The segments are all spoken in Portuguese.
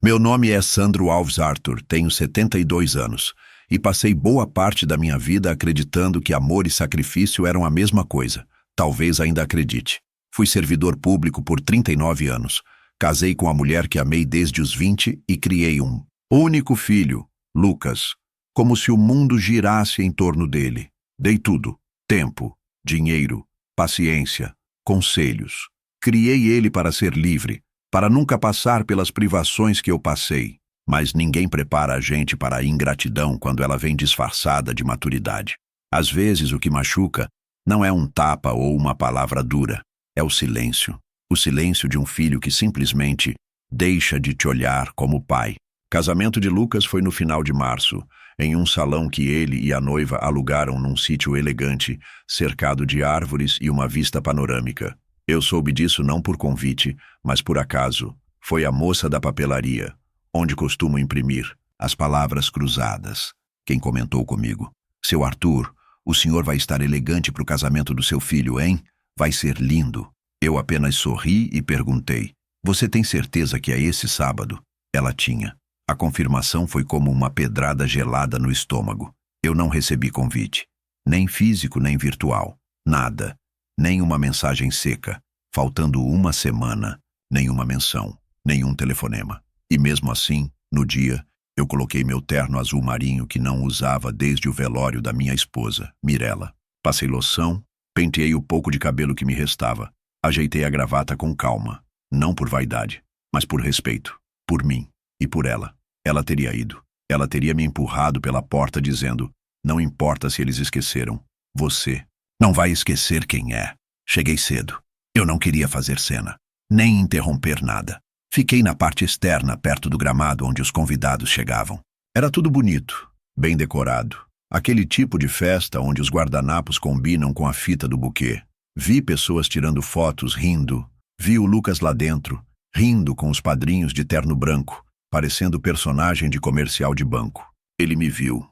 Meu nome é Sandro Alves Arthur, tenho 72 anos e passei boa parte da minha vida acreditando que amor e sacrifício eram a mesma coisa. Talvez ainda acredite. Fui servidor público por 39 anos. Casei com a mulher que amei desde os 20 e criei um único filho, Lucas, como se o mundo girasse em torno dele. Dei tudo: tempo, dinheiro, paciência, conselhos. Criei ele para ser livre, para nunca passar pelas privações que eu passei. Mas ninguém prepara a gente para a ingratidão quando ela vem disfarçada de maturidade. Às vezes o que machuca não é um tapa ou uma palavra dura, é o silêncio. O silêncio de um filho que simplesmente deixa de te olhar como pai. Casamento de Lucas foi no final de março, em um salão que ele e a noiva alugaram num sítio elegante, cercado de árvores e uma vista panorâmica. Eu soube disso não por convite, mas por acaso. Foi a moça da papelaria, onde costumo imprimir, as palavras cruzadas, quem comentou comigo: "Seu Arthur, o senhor vai estar elegante para o casamento do seu filho, hein? Vai ser lindo." Eu apenas sorri e perguntei: "Você tem certeza que é esse sábado?" Ela tinha. A confirmação foi como uma pedrada gelada no estômago. Eu não recebi convite, nem físico nem virtual, nada, nem uma mensagem seca, faltando uma semana, nenhuma menção, nenhum telefonema. E mesmo assim, no dia, eu coloquei meu terno azul marinho que não usava desde o velório da minha esposa, Mirella. Passei loção, penteei o pouco de cabelo que me restava, ajeitei a gravata com calma, não por vaidade, mas por respeito, por mim e por ela. Ela teria ido. Ela teria me empurrado pela porta dizendo: "Não importa se eles esqueceram, você não vai esquecer quem é." Cheguei cedo. Eu não queria fazer cena, nem interromper nada. Fiquei na parte externa, perto do gramado onde os convidados chegavam. Era tudo bonito, bem decorado. Aquele tipo de festa onde os guardanapos combinam com a fita do buquê. Vi pessoas tirando fotos, rindo. Vi o Lucas lá dentro, rindo com os padrinhos de terno branco, parecendo personagem de comercial de banco. Ele me viu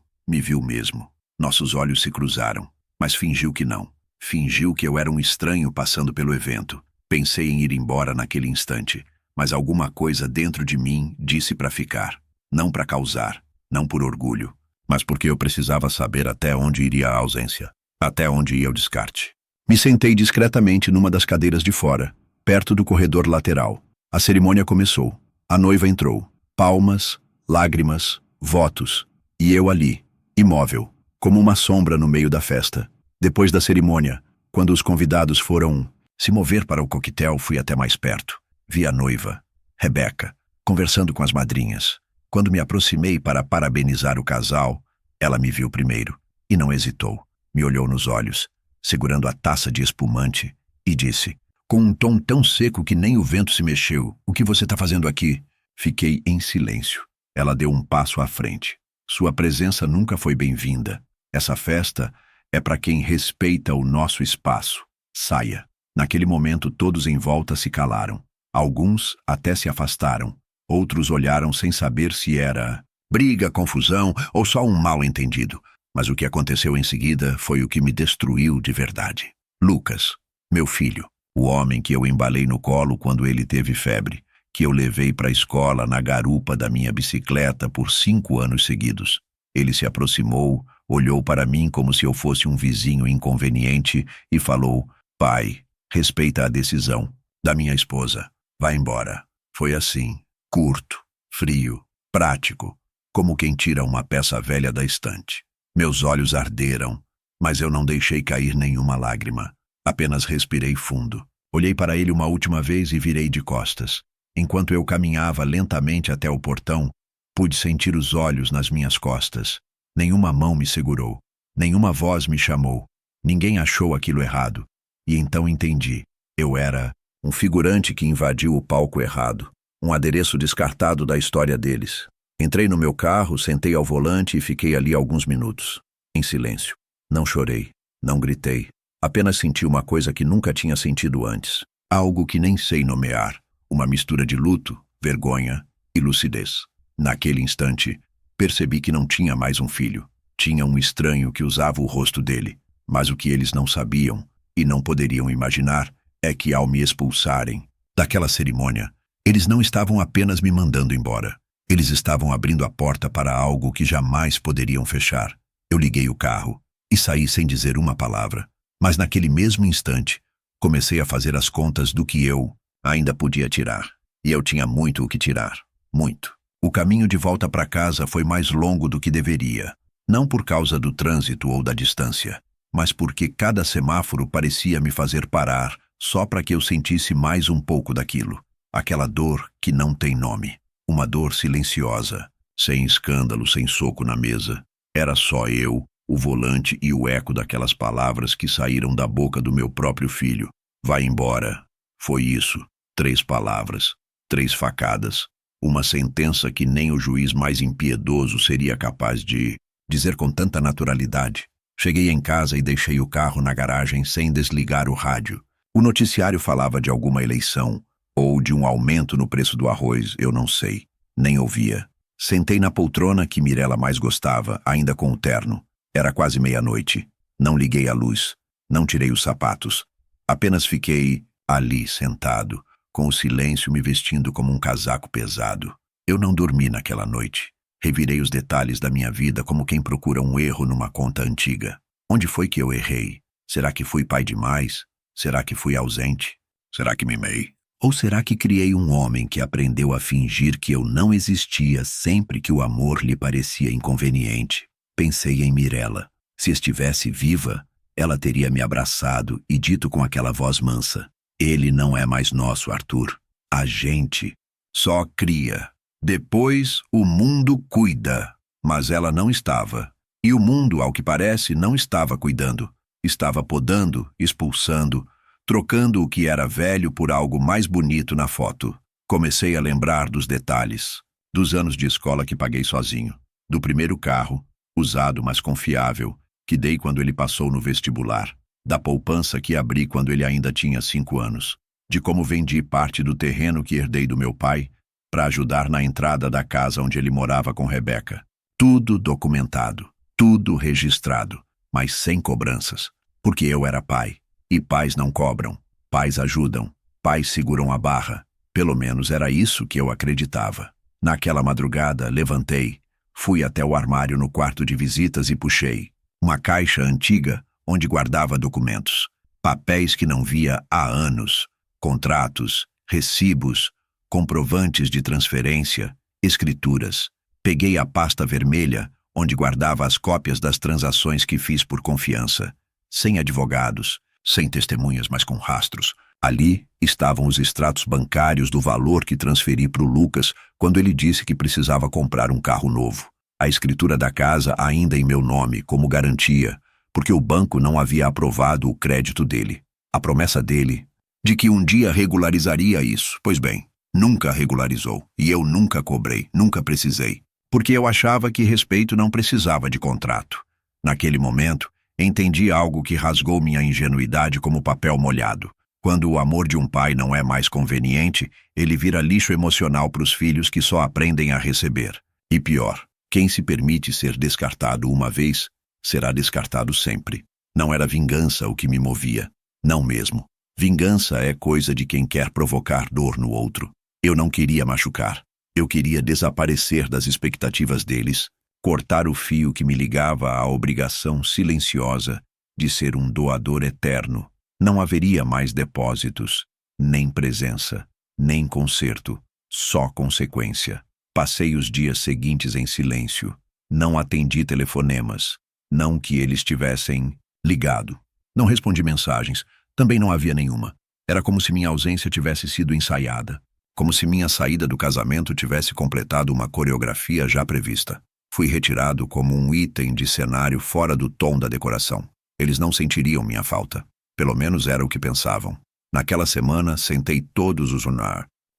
mesmo. Nossos olhos se cruzaram, mas fingiu que não. Fingiu que eu era um estranho passando pelo evento. Pensei em ir embora naquele instante, mas alguma coisa dentro de mim disse para ficar. Não para causar, não por orgulho, mas porque eu precisava saber até onde iria a ausência, até onde ia o descarte. Me sentei discretamente numa das cadeiras de fora, perto do corredor lateral. A cerimônia começou. A noiva entrou. Palmas, lágrimas, votos. E eu ali, imóvel, como uma sombra no meio da festa. Depois da cerimônia, quando os convidados foram se mover para o coquetel, fui até mais perto. Vi a noiva, Rebeca, conversando com as madrinhas. Quando me aproximei para parabenizar o casal, ela me viu primeiro e não hesitou. Me olhou nos olhos, segurando a taça de espumante, e disse, com um tom tão seco que nem o vento se mexeu: "O que você está fazendo aqui?" Fiquei em silêncio. Ela deu um passo à frente. Sua presença nunca foi bem-vinda. Essa festa é para quem respeita o nosso espaço. Saia. Naquele momento todos em volta se calaram. Alguns até se afastaram. Outros olharam sem saber se era briga, confusão ou só um mal-entendido. Mas o que aconteceu em seguida foi o que me destruiu de verdade. Lucas, meu filho, o homem que eu embalei no colo quando ele teve febre, que eu levei para a escola na garupa da minha bicicleta por 5 anos seguidos. Ele se aproximou, olhou para mim como se eu fosse um vizinho inconveniente e falou: "Pai, respeita a decisão da minha esposa. Vai embora." Foi assim, curto, frio, prático, como quem tira uma peça velha da estante. Meus olhos arderam, mas eu não deixei cair nenhuma lágrima. Apenas respirei fundo. Olhei para ele uma última vez e virei de costas. Enquanto eu caminhava lentamente até o portão, pude sentir os olhos nas minhas costas. Nenhuma mão me segurou. Nenhuma voz me chamou. Ninguém achou aquilo errado. E então entendi. Eu era um figurante que invadiu o palco errado. Um adereço descartado da história deles. Entrei no meu carro, sentei ao volante e fiquei ali alguns minutos, em silêncio. Não chorei, não gritei. Apenas senti uma coisa que nunca tinha sentido antes. Algo que nem sei nomear. Uma mistura de luto, vergonha e lucidez. Naquele instante, percebi que não tinha mais um filho. Tinha um estranho que usava o rosto dele. Mas o que eles não sabiam e não poderiam imaginar é que, ao me expulsarem daquela cerimônia, eles não estavam apenas me mandando embora. Eles estavam abrindo a porta para algo que jamais poderiam fechar. Eu liguei o carro e saí sem dizer uma palavra. Mas naquele mesmo instante, comecei a fazer as contas do que eu ainda podia tirar. E eu tinha muito o que tirar. Muito. O caminho de volta para casa foi mais longo do que deveria. Não por causa do trânsito ou da distância, mas porque cada semáforo parecia me fazer parar só para que eu sentisse mais um pouco daquilo. Aquela dor que não tem nome. Uma dor silenciosa, sem escândalo, sem soco na mesa. Era só eu, o volante e o eco daquelas palavras que saíram da boca do meu próprio filho. Vai embora. Foi isso. 3 palavras. 3 facadas. Uma sentença que nem o juiz mais impiedoso seria capaz de dizer com tanta naturalidade. Cheguei em casa e deixei o carro na garagem sem desligar o rádio. O noticiário falava de alguma eleição ou de um aumento no preço do arroz, eu não sei. Nem ouvia. Sentei na poltrona que Mirella mais gostava, ainda com o terno. Era quase meia-noite. Não liguei a luz. Não tirei os sapatos. Apenas fiquei ali, sentado, com o silêncio me vestindo como um casaco pesado. Eu não dormi naquela noite. Revirei os detalhes da minha vida como quem procura um erro numa conta antiga. Onde foi que eu errei? Será que fui pai demais? Será que fui ausente? Será que mimei? Ou será que criei um homem que aprendeu a fingir que eu não existia sempre que o amor lhe parecia inconveniente? Pensei em Mirella. Se estivesse viva, ela teria me abraçado e dito com aquela voz mansa: ele não é mais nosso, Arthur. A gente só cria. Depois o mundo cuida. Mas ela não estava. E o mundo, ao que parece, não estava cuidando. Estava podando, expulsando, trocando o que era velho por algo mais bonito na foto. Comecei a lembrar dos detalhes. Dos anos de escola que paguei sozinho. Do primeiro carro, usado mas confiável, que dei quando ele passou no vestibular. Da poupança que abri quando ele ainda tinha 5 anos. De como vendi parte do terreno que herdei do meu pai para ajudar na entrada da casa onde ele morava com Rebeca. Tudo documentado, tudo registrado, mas sem cobranças. Porque eu era pai. E pais não cobram, pais ajudam, pais seguram a barra. Pelo menos era isso que eu acreditava. Naquela madrugada, levantei, fui até o armário no quarto de visitas e puxei uma caixa antiga onde guardava documentos, papéis que não via há anos, contratos, recibos, comprovantes de transferência, escrituras. Peguei a pasta vermelha onde guardava as cópias das transações que fiz por confiança, sem advogados, sem testemunhas, mas com rastros. Ali estavam os extratos bancários do valor que transferi para o Lucas quando ele disse que precisava comprar um carro novo. A escritura da casa ainda em meu nome, como garantia, porque o banco não havia aprovado o crédito dele. A promessa dele de que um dia regularizaria isso. Pois bem, nunca regularizou. E eu nunca cobrei, nunca precisei. Porque eu achava que respeito não precisava de contrato. Naquele momento, entendi algo que rasgou minha ingenuidade como papel molhado. Quando o amor de um pai não é mais conveniente, ele vira lixo emocional para os filhos que só aprendem a receber. E pior, quem se permite ser descartado uma vez, será descartado sempre. Não era vingança o que me movia. Não mesmo. Vingança é coisa de quem quer provocar dor no outro. Eu não queria machucar. Eu queria desaparecer das expectativas deles, cortar o fio que me ligava à obrigação silenciosa de ser um doador eterno. Não haveria mais depósitos, nem presença, nem conserto, só consequência. Passei os dias seguintes em silêncio. Não atendi telefonemas, não que eles tivessem ligado. Não respondi mensagens, também não havia nenhuma. Era como se minha ausência tivesse sido ensaiada, como se minha saída do casamento tivesse completado uma coreografia já prevista. Fui retirado como um item de cenário fora do tom da decoração. Eles não sentiriam minha falta. Pelo menos era o que pensavam. Naquela semana, sentei todos os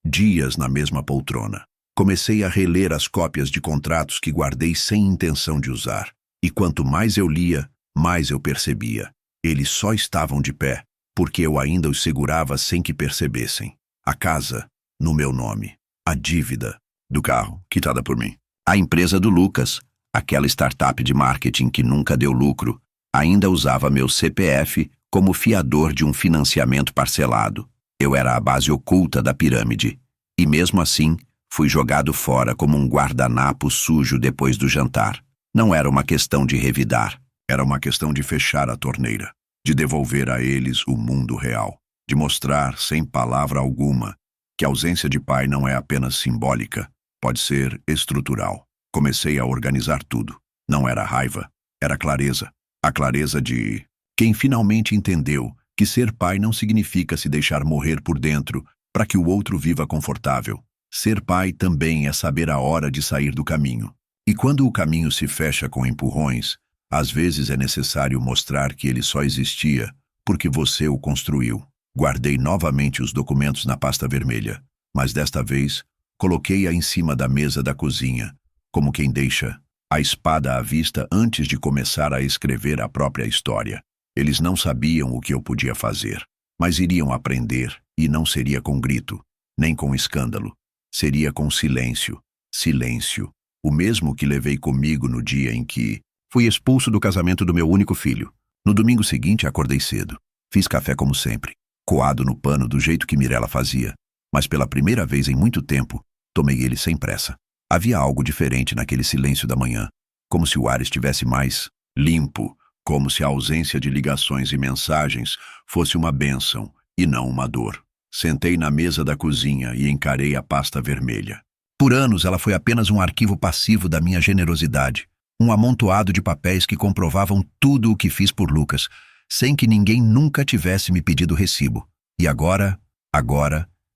dias na mesma poltrona. Comecei a reler as cópias de contratos que guardei sem intenção de usar. E quanto mais eu lia, mais eu percebia. Eles só estavam de pé, porque eu ainda os segurava sem que percebessem. A casa, no meu nome. A dívida do carro, quitada por mim. A empresa do Lucas, aquela startup de marketing que nunca deu lucro, ainda usava meu CPF como fiador de um financiamento parcelado. Eu era a base oculta da pirâmide. E mesmo assim, Fui jogado fora como um guardanapo sujo depois do jantar. Não era uma questão de revidar. Era uma questão de fechar a torneira, de devolver a eles o mundo real, de mostrar, sem palavra alguma, que a ausência de pai não é apenas simbólica, pode ser estrutural. Comecei a organizar tudo. Não era raiva, era clareza. A clareza de quem finalmente entendeu que ser pai não significa se deixar morrer por dentro para que o outro viva confortável. Ser pai também é saber a hora de sair do caminho. E quando o caminho se fecha com empurrões, às vezes é necessário mostrar que ele só existia porque você o construiu. Guardei novamente os documentos na pasta vermelha, mas desta vez coloquei-a em cima da mesa da cozinha, como quem deixa a espada à vista antes de começar a escrever a própria história. Eles não sabiam o que eu podia fazer, mas iriam aprender, e não seria com grito, nem com escândalo. Seria com silêncio. Silêncio. O mesmo que levei comigo no dia em que fui expulso do casamento do meu único filho. No domingo seguinte, acordei cedo. Fiz café como sempre, coado no pano do jeito que Mirella fazia, mas pela primeira vez em muito tempo, tomei ele sem pressa. Havia algo diferente naquele silêncio da manhã, como se o ar estivesse mais limpo, como se a ausência de ligações e mensagens fosse uma bênção e não uma dor. Sentei na mesa da cozinha e encarei a pasta vermelha. Por anos ela foi apenas um arquivo passivo da minha generosidade, um amontoado de papéis que comprovavam tudo o que fiz por Lucas, sem que ninguém nunca tivesse me pedido recibo. E agora,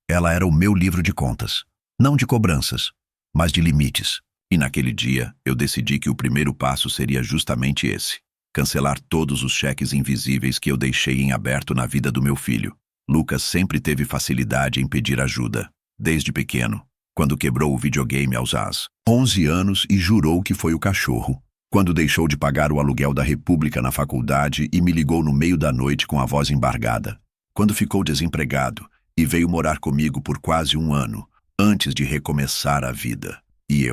ela era o meu livro de contas. Não de cobranças, mas de limites. E naquele dia, eu decidi que o primeiro passo seria justamente esse: cancelar todos os cheques invisíveis que eu deixei em aberto na vida do meu filho. Lucas sempre teve facilidade em pedir ajuda, desde pequeno, quando quebrou o videogame aos 11 anos e jurou que foi o cachorro. Quando deixou de pagar o aluguel da República na faculdade e me ligou no meio da noite com a voz embargada. Quando ficou desempregado e veio morar comigo por quase um ano, antes de recomeçar a vida. E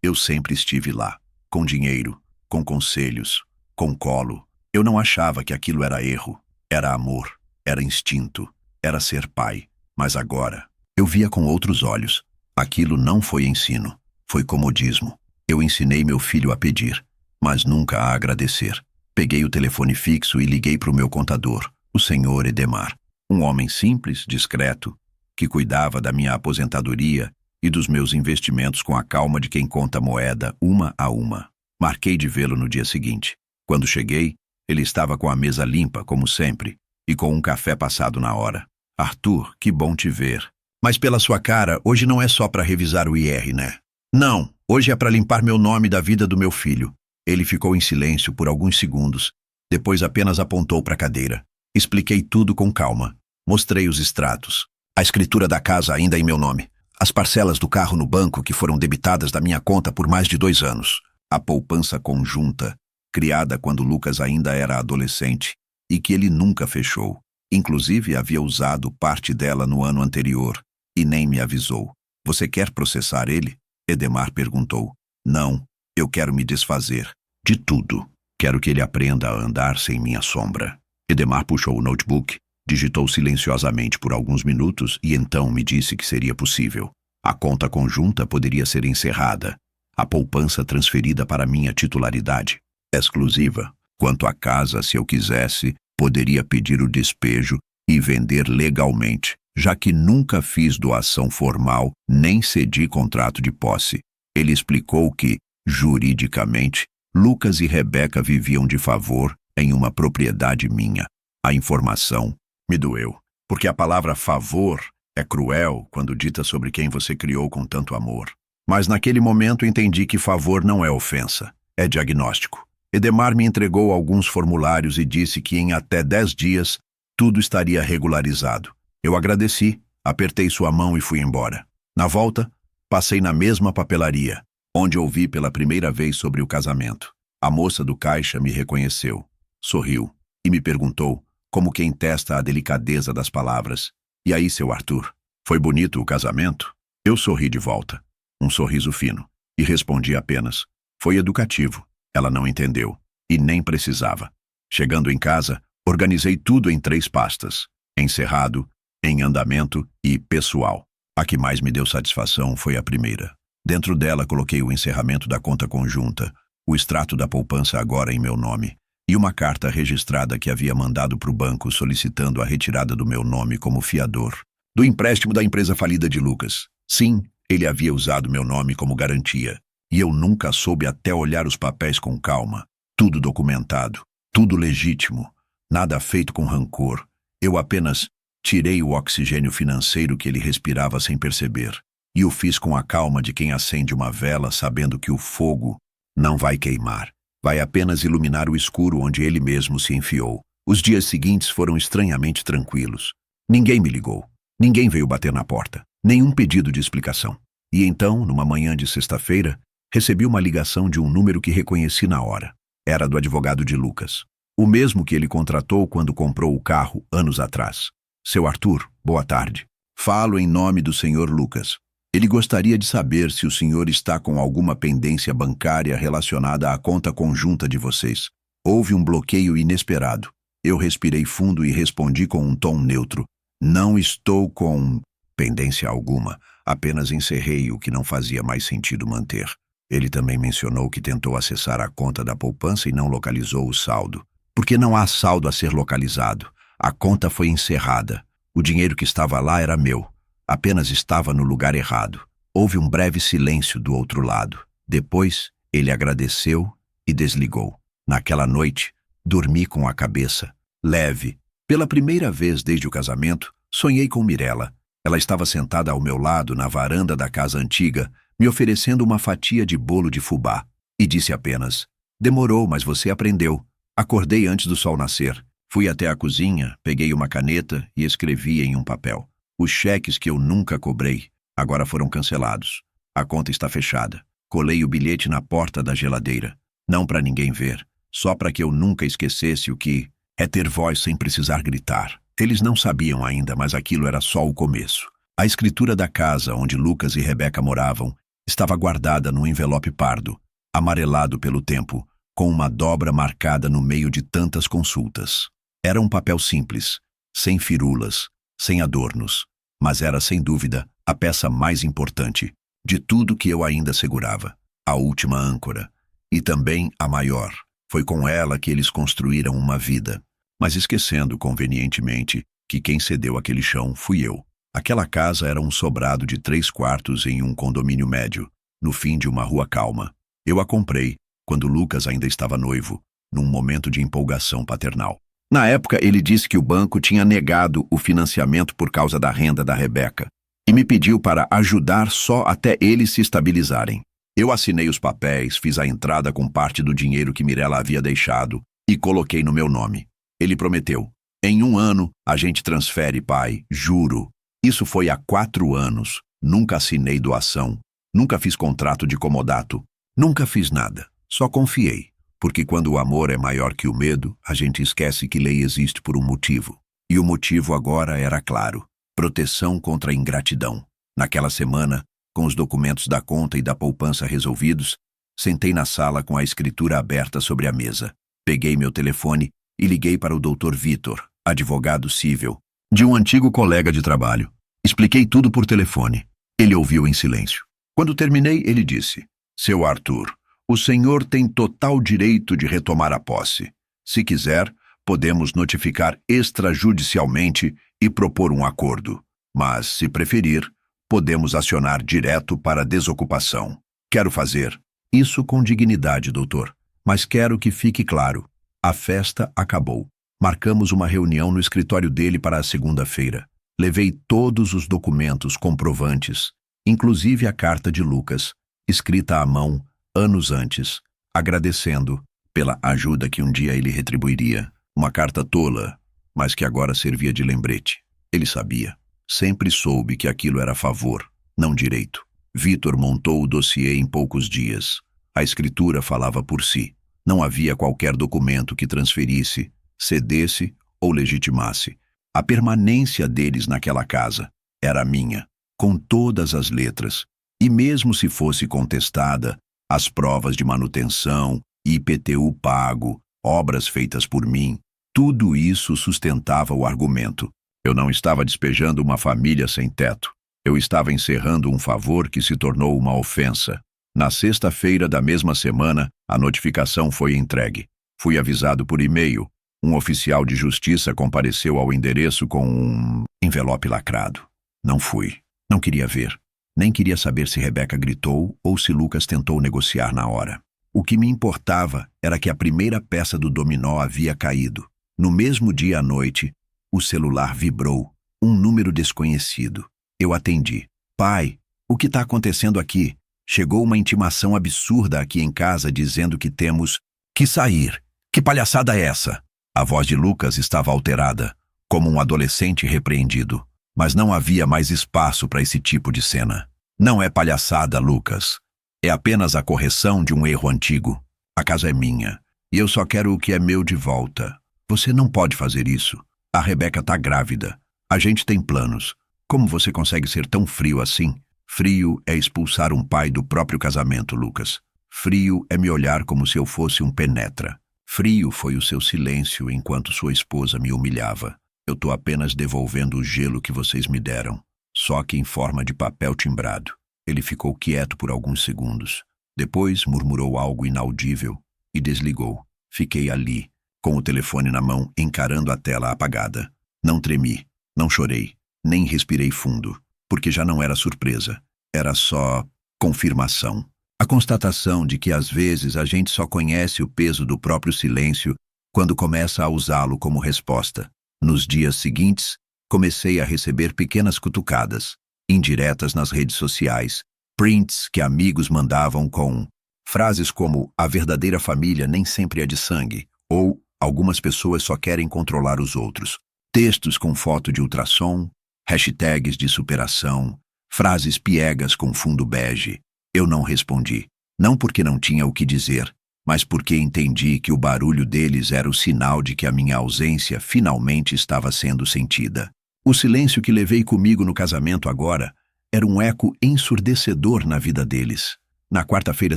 eu sempre estive lá, com dinheiro, com conselhos, com colo. Eu não achava que aquilo era erro, era amor, era instinto, era ser pai. Mas agora, eu via com outros olhos. Aquilo não foi ensino, foi comodismo. Eu ensinei meu filho a pedir, mas nunca a agradecer. Peguei o telefone fixo e liguei para o meu contador, o senhor Edemar. Um homem simples, discreto, que cuidava da minha aposentadoria e dos meus investimentos com a calma de quem conta moeda uma a uma. Marquei de vê-lo no dia seguinte. Quando cheguei, ele estava com a mesa limpa, como sempre, e com um café passado na hora. Arthur, que bom te ver. Mas pela sua cara, hoje não é só para revisar o IR, né? Não, hoje é para limpar meu nome da vida do meu filho. Ele ficou em silêncio por alguns segundos, depois apenas apontou para a cadeira. Expliquei tudo com calma. Mostrei os extratos. A escritura da casa ainda em meu nome. As parcelas do carro no banco que foram debitadas da minha conta por mais de 2 anos. A poupança conjunta, criada quando Lucas ainda era adolescente e que ele nunca fechou. Inclusive havia usado parte dela no ano anterior e nem me avisou. Você quer processar ele? Edemar perguntou. Não, eu quero me desfazer de tudo. Quero que ele aprenda a andar sem minha sombra. Edemar puxou o notebook, digitou silenciosamente por alguns minutos e então me disse que seria possível. A conta conjunta poderia ser encerrada, a poupança transferida para minha titularidade exclusiva. Quanto à casa, se eu quisesse, poderia pedir o despejo e vender legalmente, já que nunca fiz doação formal nem cedi contrato de posse. Ele explicou que, juridicamente, Lucas e Rebeca viviam de favor em uma propriedade minha. A informação me doeu, porque a palavra favor é cruel quando dita sobre quem você criou com tanto amor. Mas naquele momento entendi que favor não é ofensa, é diagnóstico. Edemar me entregou alguns formulários e disse que em até 10 dias tudo estaria regularizado. Eu agradeci, apertei sua mão e fui embora. Na volta, passei na mesma papelaria, onde ouvi pela primeira vez sobre o casamento. A moça do caixa me reconheceu, sorriu e me perguntou, como quem testa a delicadeza das palavras: "E aí, seu Arthur, foi bonito o casamento?" Eu sorri de volta, um sorriso fino, e respondi apenas: "Foi educativo." Ela não entendeu, e nem precisava. Chegando em casa, organizei tudo em 3 pastas: encerrado, em andamento e pessoal. A que mais me deu satisfação foi a primeira. Dentro dela coloquei o encerramento da conta conjunta, o extrato da poupança agora em meu nome, e uma carta registrada que havia mandado para o banco solicitando a retirada do meu nome como fiador do empréstimo da empresa falida de Lucas. Sim, ele havia usado meu nome como garantia, e eu nunca soube até olhar os papéis com calma. Tudo documentado, tudo legítimo, nada feito com rancor. Eu apenas tirei o oxigênio financeiro que ele respirava sem perceber, e o fiz com a calma de quem acende uma vela sabendo que o fogo não vai queimar, vai apenas iluminar o escuro onde ele mesmo se enfiou. Os dias seguintes foram estranhamente tranquilos. Ninguém me ligou. Ninguém veio bater na porta, nenhum pedido de explicação. E então, numa manhã de sexta-feira, recebi uma ligação de um número que reconheci na hora. Era do advogado de Lucas, o mesmo que ele contratou quando comprou o carro anos atrás. Seu Arthur, boa tarde. Falo em nome do senhor Lucas. Ele gostaria de saber se o senhor está com alguma pendência bancária relacionada à conta conjunta de vocês. Houve um bloqueio inesperado. Eu respirei fundo e respondi com um tom neutro. Não estou com pendência alguma, apenas encerrei o que não fazia mais sentido manter. Ele também mencionou que tentou acessar a conta da poupança e não localizou o saldo. Porque não há saldo a ser localizado. A conta foi encerrada. O dinheiro que estava lá era meu. Apenas estava no lugar errado. Houve um breve silêncio do outro lado. Depois, ele agradeceu e desligou. Naquela noite, dormi com a cabeça leve. Pela primeira vez desde o casamento, sonhei com Mirella. Ela estava sentada ao meu lado na varanda da casa antiga, me oferecendo uma fatia de bolo de fubá. E disse apenas, demorou, mas você aprendeu. Acordei antes do sol nascer. Fui até a cozinha, peguei uma caneta e escrevi em um papel. Os cheques que eu nunca cobrei, agora foram cancelados. A conta está fechada. Colei o bilhete na porta da geladeira. Não para ninguém ver, só para que eu nunca esquecesse o que é ter voz sem precisar gritar. Eles não sabiam ainda, mas aquilo era só o começo. A escritura da casa onde Lucas e Rebeca moravam estava guardada num envelope pardo, amarelado pelo tempo, com uma dobra marcada no meio de tantas consultas. Era um papel simples, sem firulas, sem adornos, mas era, sem dúvida, a peça mais importante de tudo que eu ainda segurava, a última âncora, e também a maior. Foi com ela que eles construíram uma vida, mas esquecendo convenientemente que quem cedeu aquele chão fui eu. Aquela casa era um sobrado de 3 quartos em um condomínio médio, no fim de uma rua calma. Eu a comprei quando Lucas ainda estava noivo, num momento de empolgação paternal. Na época, ele disse que o banco tinha negado o financiamento por causa da renda da Rebeca e me pediu para ajudar só até eles se estabilizarem. Eu assinei os papéis, fiz a entrada com parte do dinheiro que Mirella havia deixado e coloquei no meu nome. Ele prometeu, em 1 ano a gente transfere, pai, juro. Isso foi há 4 anos. Nunca assinei doação, nunca fiz contrato de comodato, nunca fiz nada, só confiei. Porque quando o amor é maior que o medo, a gente esquece que lei existe por um motivo. E o motivo agora era claro: proteção contra a ingratidão. Naquela semana, com os documentos da conta e da poupança resolvidos, sentei na sala com a escritura aberta sobre a mesa. Peguei meu telefone e liguei para o Dr. Vitor, advogado civil, de um antigo colega de trabalho. Expliquei tudo por telefone. Ele ouviu em silêncio. Quando terminei, ele disse: Seu Arthur, o senhor tem total direito de retomar a posse. Se quiser, podemos notificar extrajudicialmente e propor um acordo. Mas, se preferir, podemos acionar direto para desocupação. Quero fazer isso com dignidade, doutor. Mas quero que fique claro. A festa acabou. Marcamos uma reunião no escritório dele para a segunda-feira. Levei todos os documentos comprovantes, inclusive a carta de Lucas, escrita à mão anos antes, agradecendo pela ajuda que um dia ele retribuiria. Uma carta tola, mas que agora servia de lembrete. Ele sabia. Sempre soube que aquilo era favor, não direito. Vitor montou o dossiê em poucos dias. A escritura falava por si. Não havia qualquer documento que transferisse, cedesse ou legitimasse. A permanência deles naquela casa era minha, com todas as letras. E mesmo se fosse contestada, as provas de manutenção, IPTU pago, obras feitas por mim, tudo isso sustentava o argumento. Eu não estava despejando uma família sem teto. Eu estava encerrando um favor que se tornou uma ofensa. Na sexta-feira da mesma semana, a notificação foi entregue. Fui avisado por e-mail. Um oficial de justiça compareceu ao endereço com um envelope lacrado. Não fui. Não queria ver. Nem queria saber se Rebeca gritou ou se Lucas tentou negociar na hora. O que me importava era que a primeira peça do dominó havia caído. No mesmo dia à noite, o celular vibrou. Um número desconhecido. Eu atendi. Pai, o que está acontecendo aqui? Chegou uma intimação absurda aqui em casa dizendo que temos que sair. Que palhaçada é essa? A voz de Lucas estava alterada, como um adolescente repreendido. Mas não havia mais espaço para esse tipo de cena. Não é palhaçada, Lucas. É apenas a correção de um erro antigo. A casa é minha, e eu só quero o que é meu de volta. Você não pode fazer isso. A Rebeca está grávida. A gente tem planos. Como você consegue ser tão frio assim? Frio é expulsar um pai do próprio casamento, Lucas. Frio é me olhar como se eu fosse um penetra. Frio foi o seu silêncio enquanto sua esposa me humilhava. Eu tô apenas devolvendo o gelo que vocês me deram, só que em forma de papel timbrado. Ele ficou quieto por alguns segundos. Depois murmurou algo inaudível e desligou. Fiquei ali, com o telefone na mão, encarando a tela apagada. Não tremi, não chorei, nem respirei fundo, porque já não era surpresa. Era só confirmação. A constatação de que às vezes a gente só conhece o peso do próprio silêncio quando começa a usá-lo como resposta. Nos dias seguintes, comecei a receber pequenas cutucadas, indiretas nas redes sociais, prints que amigos mandavam com frases como "a verdadeira família nem sempre é de sangue" ou "algumas pessoas só querem controlar os outros", textos com foto de ultrassom, hashtags de superação, frases piegas com fundo bege. Eu não respondi, não porque não tinha o que dizer, mas porque entendi que o barulho deles era o sinal de que a minha ausência finalmente estava sendo sentida. O silêncio que levei comigo no casamento agora era um eco ensurdecedor na vida deles. Na quarta-feira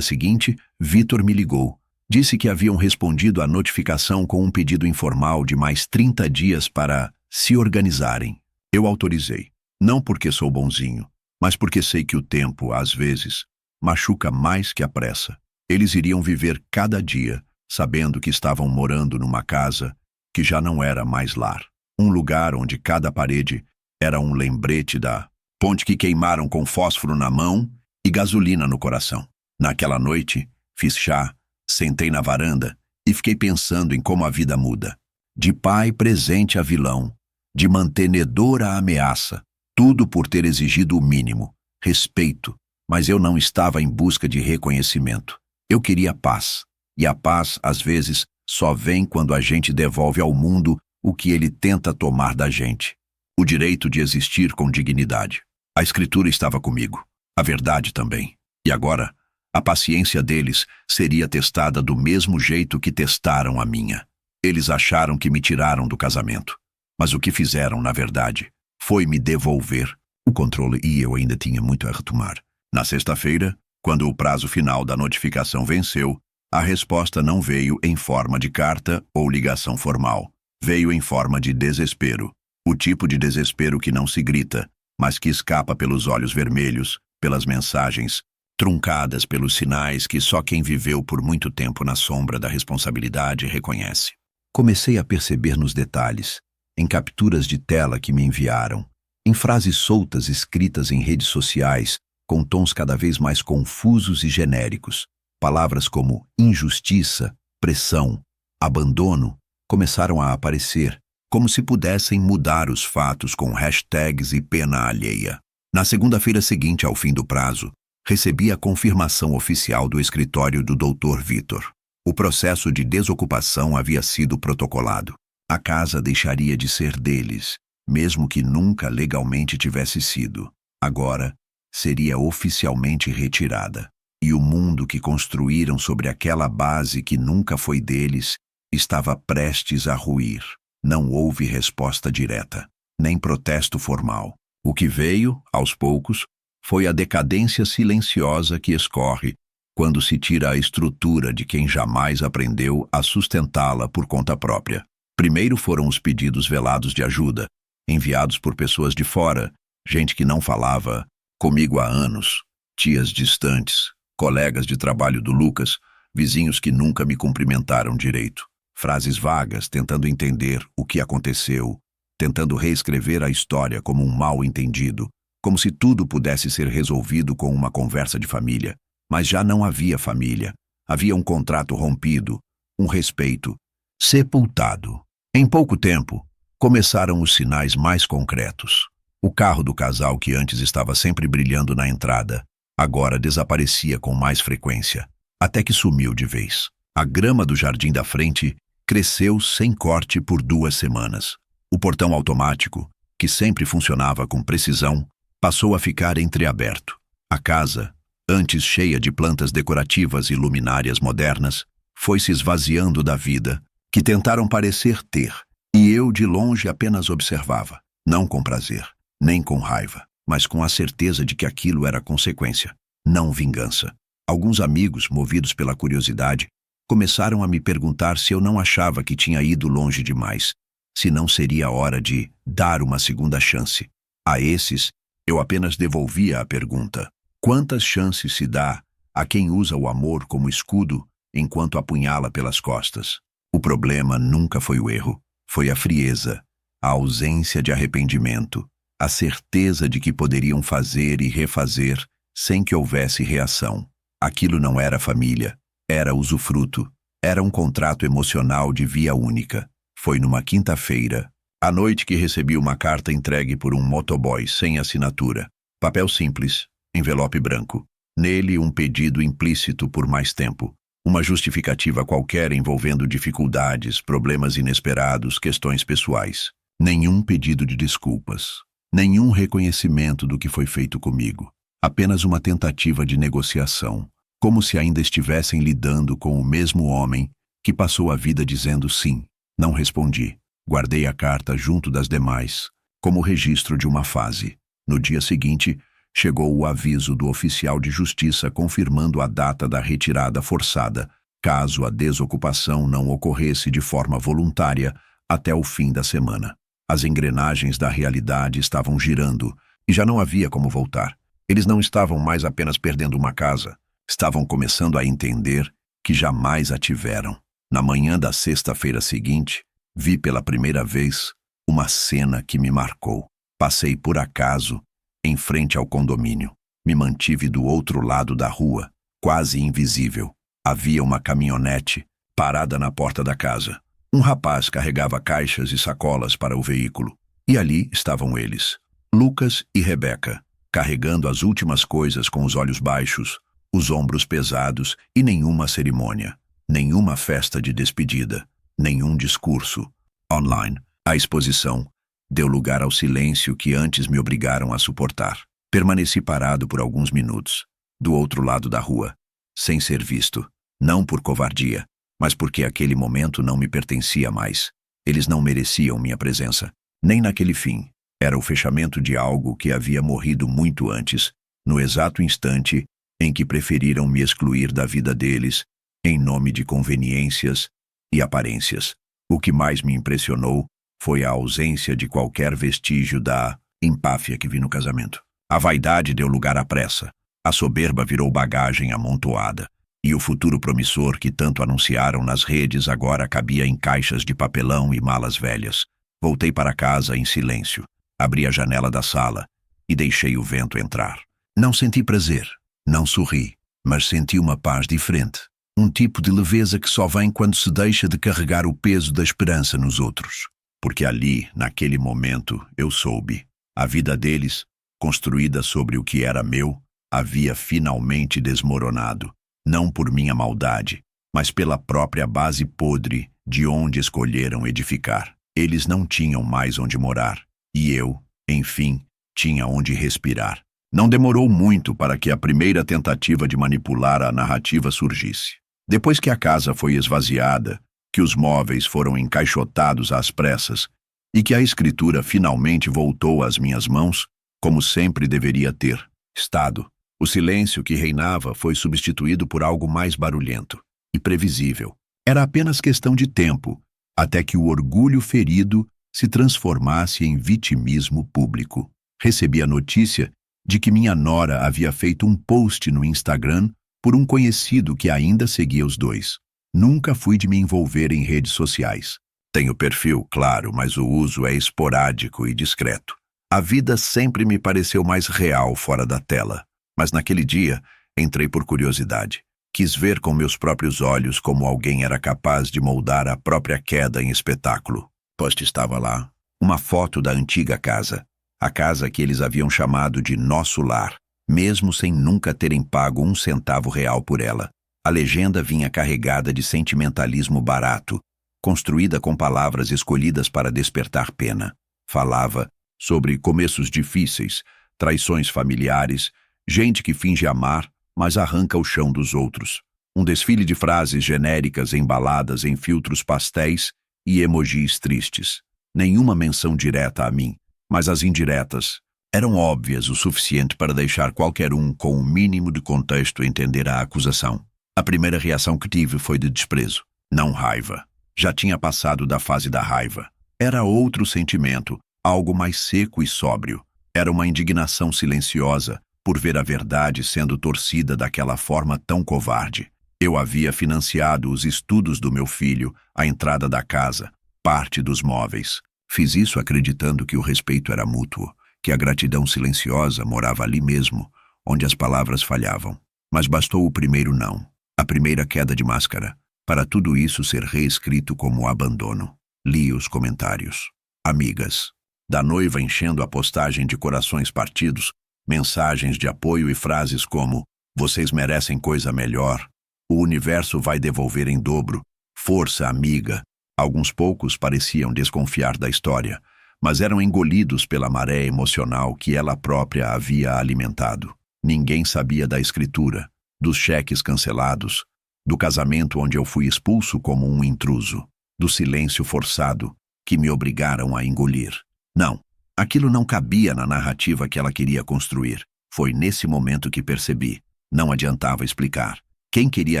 seguinte, Vitor me ligou. Disse que haviam respondido à notificação com um pedido informal de mais 30 dias para se organizarem. Eu autorizei, não porque sou bonzinho, mas porque sei que o tempo, às vezes, machuca mais que a pressa. Eles iriam viver cada dia, sabendo que estavam morando numa casa que já não era mais lar. Um lugar onde cada parede era um lembrete da ponte que queimaram com fósforo na mão e gasolina no coração. Naquela noite, fiz chá, sentei na varanda e fiquei pensando em como a vida muda. De pai presente a vilão, de mantenedor a ameaça, tudo por ter exigido o mínimo, respeito, mas eu não estava em busca de reconhecimento. Eu queria paz, e a paz, às vezes, só vem quando a gente devolve ao mundo o que ele tenta tomar da gente. O direito de existir com dignidade. A escritura estava comigo, a verdade também. E agora, a paciência deles seria testada do mesmo jeito que testaram a minha. Eles acharam que me tiraram do casamento, mas o que fizeram, na verdade, foi me devolver o controle e eu ainda tinha muito a retomar. Na sexta-feira, quando o prazo final da notificação venceu, a resposta não veio em forma de carta ou ligação formal. Veio em forma de desespero. O tipo de desespero que não se grita, mas que escapa pelos olhos vermelhos, pelas mensagens, truncadas pelos sinais que só quem viveu por muito tempo na sombra da responsabilidade reconhece. Comecei a perceber nos detalhes, em capturas de tela que me enviaram, em frases soltas escritas em redes sociais, com tons cada vez mais confusos e genéricos. Palavras como injustiça, pressão, abandono começaram a aparecer, como se pudessem mudar os fatos com hashtags e pena alheia. Na segunda-feira seguinte ao fim do prazo, recebi a confirmação oficial do escritório do Dr. Vitor. O processo de desocupação havia sido protocolado. A casa deixaria de ser deles, mesmo que nunca legalmente tivesse sido. Agora, seria oficialmente retirada. E o mundo que construíram sobre aquela base que nunca foi deles estava prestes a ruir. Não houve resposta direta, nem protesto formal. O que veio, aos poucos, foi a decadência silenciosa que escorre quando se tira a estrutura de quem jamais aprendeu a sustentá-la por conta própria. Primeiro foram os pedidos velados de ajuda, enviados por pessoas de fora, gente que não falava comigo há anos, tias distantes, colegas de trabalho do Lucas, vizinhos que nunca me cumprimentaram direito. Frases vagas, tentando entender o que aconteceu, tentando reescrever a história como um mal-entendido, como se tudo pudesse ser resolvido com uma conversa de família. Mas já não havia família. Havia um contrato rompido, um respeito sepultado. Em pouco tempo, começaram os sinais mais concretos. O carro do casal, que antes estava sempre brilhando na entrada, agora desaparecia com mais frequência, até que sumiu de vez. A grama do jardim da frente cresceu sem corte por 2 semanas. O portão automático, que sempre funcionava com precisão, passou a ficar entreaberto. A casa, antes cheia de plantas decorativas e luminárias modernas, foi se esvaziando da vida, que tentaram parecer ter, e eu de longe apenas observava, não com prazer, nem com raiva, mas com a certeza de que aquilo era consequência, não vingança. Alguns amigos, movidos pela curiosidade, começaram a me perguntar se eu não achava que tinha ido longe demais, se não seria hora de dar uma segunda chance. A esses, eu apenas devolvia a pergunta: quantas chances se dá a quem usa o amor como escudo enquanto apunhala pelas costas? O problema nunca foi o erro, foi a frieza, a ausência de arrependimento, a certeza de que poderiam fazer e refazer sem que houvesse reação. Aquilo não era família, era usufruto, era um contrato emocional de via única. Foi numa quinta-feira, à noite, que recebi uma carta entregue por um motoboy sem assinatura. Papel simples, envelope branco. Nele, um pedido implícito por mais tempo. Uma justificativa qualquer envolvendo dificuldades, problemas inesperados, questões pessoais. Nenhum pedido de desculpas. Nenhum reconhecimento do que foi feito comigo. Apenas uma tentativa de negociação. Como se ainda estivessem lidando com o mesmo homem que passou a vida dizendo sim. Não respondi. Guardei a carta junto das demais, como registro de uma fase. No dia seguinte, chegou o aviso do oficial de justiça confirmando a data da retirada forçada, caso a desocupação não ocorresse de forma voluntária até o fim da semana. As engrenagens da realidade estavam girando e já não havia como voltar. Eles não estavam mais apenas perdendo uma casa, estavam começando a entender que jamais a tiveram. Na manhã da sexta-feira seguinte, vi pela primeira vez uma cena que me marcou. Passei por acaso em frente ao condomínio. Me mantive do outro lado da rua, quase invisível. Havia uma caminhonete parada na porta da casa. Um rapaz carregava caixas e sacolas para o veículo. E ali estavam eles, Lucas e Rebeca, carregando as últimas coisas com os olhos baixos, os ombros pesados e nenhuma cerimônia. Nenhuma festa de despedida, nenhum discurso. Online, a exposição deu lugar ao silêncio que antes me obrigaram a suportar. Permaneci parado por alguns minutos, do outro lado da rua, sem ser visto, não por covardia, mas porque aquele momento não me pertencia mais. Eles não mereciam minha presença, nem naquele fim. Era o fechamento de algo que havia morrido muito antes, no exato instante em que preferiram me excluir da vida deles, em nome de conveniências e aparências. O que mais me impressionou foi a ausência de qualquer vestígio da empáfia que vi no casamento. A vaidade deu lugar à pressa, a soberba virou bagagem amontoada, e o futuro promissor que tanto anunciaram nas redes agora cabia em caixas de papelão e malas velhas. Voltei para casa em silêncio, abri a janela da sala e deixei o vento entrar. Não senti prazer, não sorri, mas senti uma paz diferente. Um tipo de leveza que só vem quando se deixa de carregar o peso da esperança nos outros. Porque ali, naquele momento, eu soube. A vida deles, construída sobre o que era meu, havia finalmente desmoronado. Não por minha maldade, mas pela própria base podre de onde escolheram edificar. Eles não tinham mais onde morar. E eu, enfim, tinha onde respirar. Não demorou muito para que a primeira tentativa de manipular a narrativa surgisse. Depois que a casa foi esvaziada, que os móveis foram encaixotados às pressas e que a escritura finalmente voltou às minhas mãos, como sempre deveria ter estado, o silêncio que reinava foi substituído por algo mais barulhento e previsível. Era apenas questão de tempo até que o orgulho ferido se transformasse em vitimismo público. Recebi a notícia de que minha nora havia feito um post no Instagram por um conhecido que ainda seguia os dois. Nunca fui de me envolver em redes sociais. Tenho perfil, claro, mas o uso é esporádico e discreto. A vida sempre me pareceu mais real fora da tela, mas naquele dia entrei por curiosidade. Quis ver com meus próprios olhos como alguém era capaz de moldar a própria queda em espetáculo. O post estava lá, uma foto da antiga casa, a casa que eles haviam chamado de Nosso Lar, mesmo sem nunca terem pago um centavo real por ela. A legenda vinha carregada de sentimentalismo barato, construída com palavras escolhidas para despertar pena. Falava sobre começos difíceis, traições familiares, gente que finge amar, mas arranca o chão dos outros. Um desfile de frases genéricas embaladas em filtros pastéis e emojis tristes. Nenhuma menção direta a mim, mas as indiretas eram óbvias o suficiente para deixar qualquer um com o mínimo de contexto entender a acusação. A primeira reação que tive foi de desprezo, não raiva. Já tinha passado da fase da raiva. Era outro sentimento, algo mais seco e sóbrio. Era uma indignação silenciosa por ver a verdade sendo torcida daquela forma tão covarde. Eu havia financiado os estudos do meu filho, a entrada da casa, parte dos móveis. Fiz isso acreditando que o respeito era mútuo, que a gratidão silenciosa morava ali mesmo, onde as palavras falhavam. Mas bastou o primeiro não, a primeira queda de máscara, para tudo isso ser reescrito como abandono. Li os comentários. Amigas. Da noiva enchendo a postagem de corações partidos, mensagens de apoio e frases como "Vocês merecem coisa melhor", "O universo vai devolver em dobro", "Força, amiga". Alguns poucos pareciam desconfiar da história, mas eram engolidos pela maré emocional que ela própria havia alimentado. Ninguém sabia da escritura, dos cheques cancelados, do casamento onde eu fui expulso como um intruso, do silêncio forçado que me obrigaram a engolir. Não, aquilo não cabia na narrativa que ela queria construir. Foi nesse momento que percebi. Não adiantava explicar. Quem queria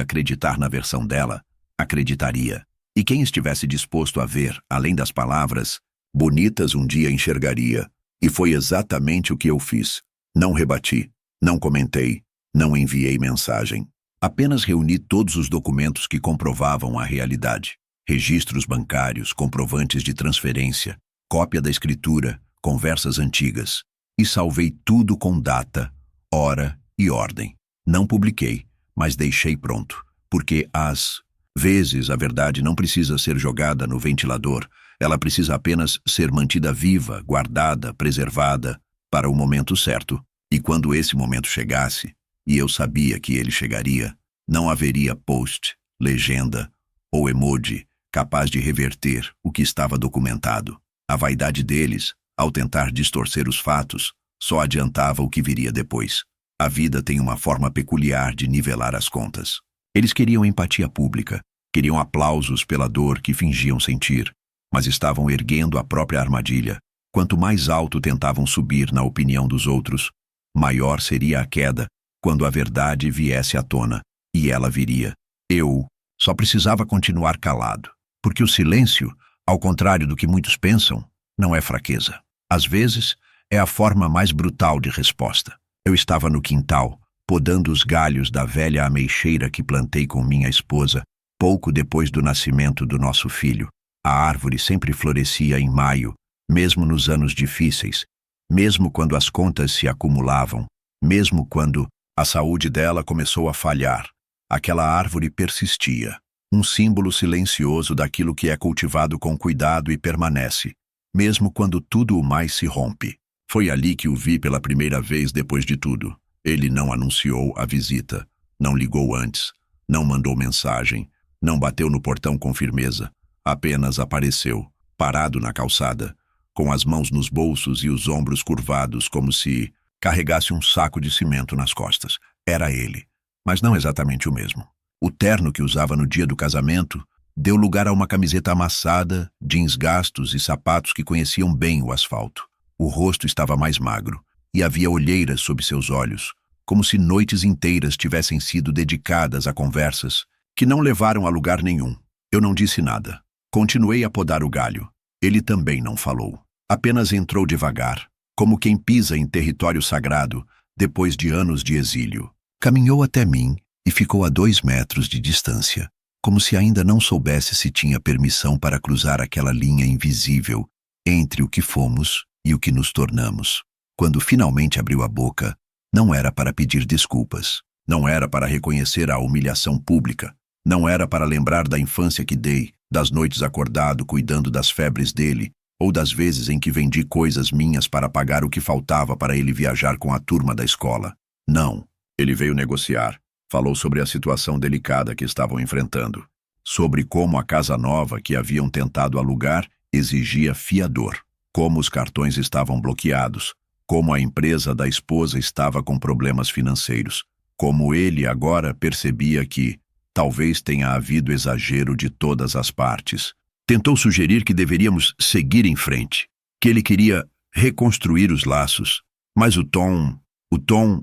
acreditar na versão dela, acreditaria. E quem estivesse disposto a ver, além das palavras, bonitas um dia enxergaria. E foi exatamente o que eu fiz. Não rebati, não comentei, não enviei mensagem. Apenas reuni todos os documentos que comprovavam a realidade. Registros bancários, comprovantes de transferência, cópia da escritura, conversas antigas. E salvei tudo com data, hora e ordem. Não publiquei, mas deixei pronto, porque às vezes a verdade não precisa ser jogada no ventilador, ela precisa apenas ser mantida viva, guardada, preservada, para o momento certo. E quando esse momento chegasse, e eu sabia que ele chegaria, não haveria post, legenda ou emoji capaz de reverter o que estava documentado. A vaidade deles, ao tentar distorcer os fatos, só adiantava o que viria depois. A vida tem uma forma peculiar de nivelar as contas. Eles queriam empatia pública, queriam aplausos pela dor que fingiam sentir, mas estavam erguendo a própria armadilha. Quanto mais alto tentavam subir na opinião dos outros, maior seria a queda quando a verdade viesse à tona, e ela viria. Eu só precisava continuar calado, porque o silêncio, ao contrário do que muitos pensam, não é fraqueza. Às vezes, é a forma mais brutal de resposta. Eu estava no quintal, podando os galhos da velha ameixeira que plantei com minha esposa, pouco depois do nascimento do nosso filho. A árvore sempre florescia em maio, mesmo nos anos difíceis, mesmo quando as contas se acumulavam, mesmo quando a saúde dela começou a falhar. Aquela árvore persistia, um símbolo silencioso daquilo que é cultivado com cuidado e permanece, mesmo quando tudo o mais se rompe. Foi ali que o vi pela primeira vez depois de tudo. Ele não anunciou a visita, não ligou antes, não mandou mensagem, não bateu no portão com firmeza. Apenas apareceu, parado na calçada, com as mãos nos bolsos e os ombros curvados como se carregasse um saco de cimento nas costas. Era ele, mas não exatamente o mesmo. O terno que usava no dia do casamento deu lugar a uma camiseta amassada, jeans gastos e sapatos que conheciam bem o asfalto. O rosto estava mais magro, e havia olheiras sob seus olhos, como se noites inteiras tivessem sido dedicadas a conversas que não levaram a lugar nenhum. Eu não disse nada. Continuei a podar o galho. Ele também não falou. Apenas entrou devagar, como quem pisa em território sagrado depois de anos de exílio. Caminhou até mim e ficou a 2 metros de distância, como se ainda não soubesse se tinha permissão para cruzar aquela linha invisível entre o que fomos e o que nos tornamos. Quando finalmente abriu a boca, não era para pedir desculpas, não era para reconhecer a humilhação pública, não era para lembrar da infância que dei, das noites acordado cuidando das febres dele, ou das vezes em que vendi coisas minhas para pagar o que faltava para ele viajar com a turma da escola. Não, ele veio negociar. Falou sobre a situação delicada que estavam enfrentando, sobre como a casa nova que haviam tentado alugar exigia fiador, como os cartões estavam bloqueados, como a empresa da esposa estava com problemas financeiros, como ele agora percebia que talvez tenha havido exagero de todas as partes. Tentou sugerir que deveríamos seguir em frente, que ele queria reconstruir os laços, mas o tom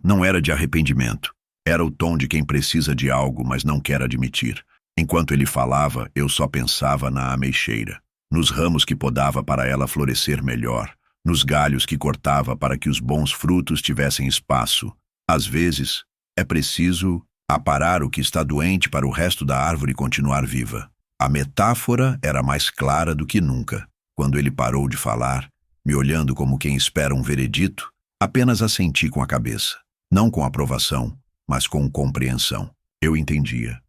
não era de arrependimento. Era o tom de quem precisa de algo, mas não quer admitir. Enquanto ele falava, eu só pensava na ameixeira, nos ramos que podava para ela florescer melhor, nos galhos que cortava para que os bons frutos tivessem espaço. Às vezes, é preciso aparar o que está doente para o resto da árvore continuar viva. A metáfora era mais clara do que nunca. Quando ele parou de falar, me olhando como quem espera um veredito, apenas assenti com a cabeça, não com aprovação, mas com compreensão. Eu entendia